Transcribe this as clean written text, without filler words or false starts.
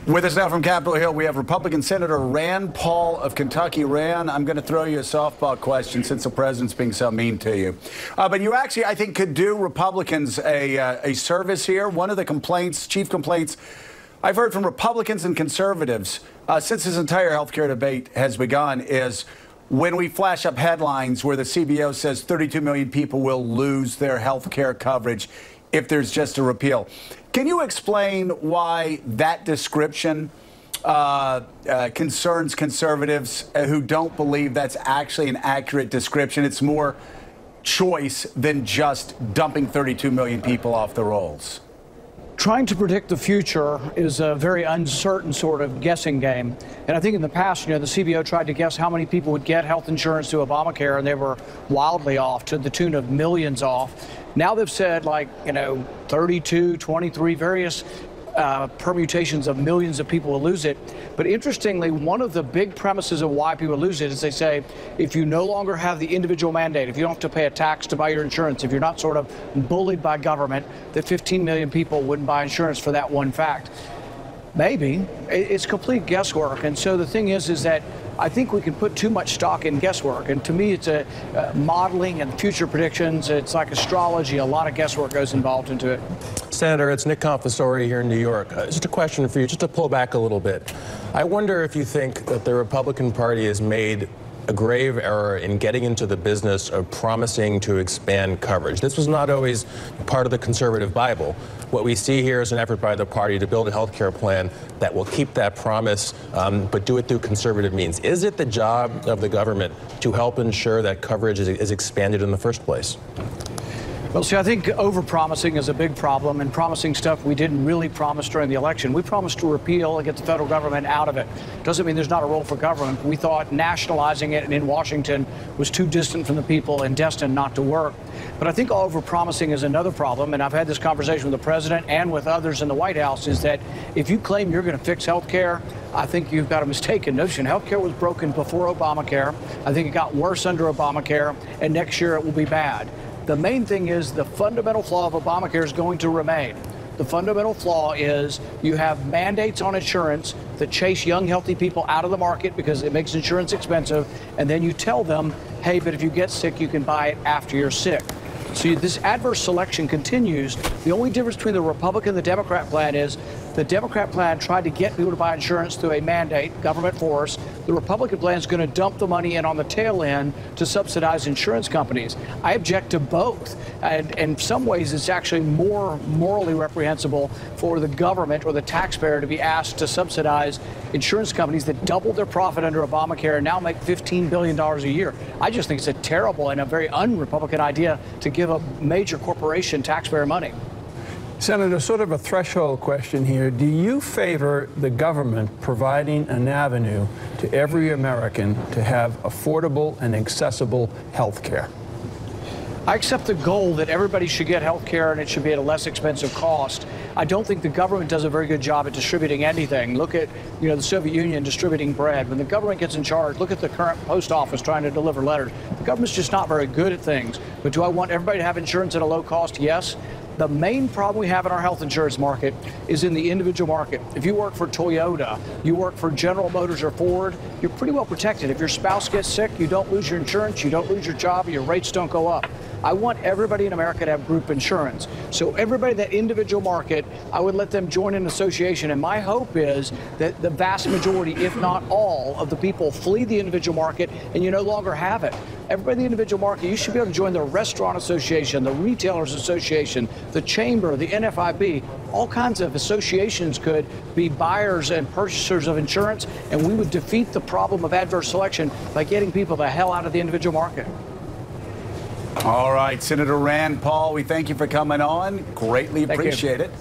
With us now from Capitol Hill, we have Republican Senator Rand Paul of Kentucky. Rand, I'm going to throw you a softball question since the president's being so mean to you. But you actually, I think, could do Republicans a service here. One of the chief complaints I've heard from Republicans and conservatives since this entire health care debate has begun is when we flash up headlines where the CBO says 32 million people will lose their health care coverage if there's just a repeal. Can you explain why that description concerns conservatives who don't believe that's actually an accurate description? It's more choice than just dumping 32 million people off the rolls. Trying to predict the future is a very uncertain sort of guessing game. And I think in the past, the CBO tried to guess how many people would get health insurance through Obamacare, and they were wildly off, to the tune of millions off. Now they've said 32, 23, various permutations of millions of people will lose it. But interestingly, one of the big premises of why people lose it is they say, if you no longer have the individual mandate, if you don't have to pay a tax to buy your insurance, if you're not sort of bullied by government, that 15 million people wouldn't buy insurance for that one fact. Maybe. It's complete guesswork. And so the thing is that I think we can put too much stock in guesswork. And to me, it's a modeling and future predictions. It's like astrology. A lot of guesswork goes involved into it. Senator, it's Nick Confessori here in New York. Just a question for you, just to pull back a little bit. I wonder if you think that the Republican Party has made a grave error in getting into the business of promising to expand coverage. This was not always part of the conservative Bible. What we see here is an effort by the party to build a health care plan that will keep that promise, but do it through conservative means. Is it the job of the government to help ensure that coverage is expanded in the first place? Well, see, I think overpromising is a big problem, and promising stuff we didn't really promise during the election. We promised to repeal and get the federal government out of it. Doesn't mean there's not a role for government. We thought nationalizing it in Washington was too distant from the people and destined not to work. But I think overpromising is another problem, and I've had this conversation with the president and with others in the White House, is that if you claim you're going to fix health care, I think you've got a mistaken notion. Health care was broken before Obamacare. I think it got worse under Obamacare, and next year it will be bad. The main thing is the fundamental flaw of Obamacare is going to remain. The fundamental flaw is you have mandates on insurance that chase young, healthy people out of the market because it makes insurance expensive, and then you tell them, hey, but if you get sick, you can buy it after you're sick. So this adverse selection continues. The only difference between the Republican and the Democrat plan is the Democrat plan tried to get people to buy insurance through a mandate, government force. The Republican plan is going to dump the money in on the tail end to subsidize insurance companies. I object to both. And in some ways, it's actually more morally reprehensible for the government or the taxpayer to be asked to subsidize insurance companies that doubled their profit under Obamacare and now make $15 billion a year. I just think it's a terrible and a very un-Republican idea to give a major corporation taxpayer money. Senator, sort of a threshold question here. Do you favor the government providing an avenue to every American to have affordable and accessible health care? I accept the goal that everybody should get health care and it should be at a less expensive cost. I don't think the government does a very good job at distributing anything. Look at, the Soviet Union distributing bread. When the government gets in charge, look at the current post office trying to deliver letters. The government's just not very good at things. But do I want everybody to have insurance at a low cost? Yes. The main problem we have in our health insurance market is in the individual market. If you work for Toyota, you work for General Motors or Ford, you're pretty well protected. If your spouse gets sick, you don't lose your insurance, you don't lose your job, your rates don't go up. I want everybody in America to have group insurance. So everybody in that individual market, I would let them join an association. And my hope is that the vast majority, if not all, of the people flee the individual market and you no longer have it. Everybody in the individual market, you should be able to join the Restaurant Association, the Retailers Association, the Chamber, the NFIB. All kinds of associations could be buyers and purchasers of insurance, and we would defeat the problem of adverse selection by getting people the hell out of the individual market. All right, Senator Rand Paul, we thank you for coming on. Greatly appreciate it.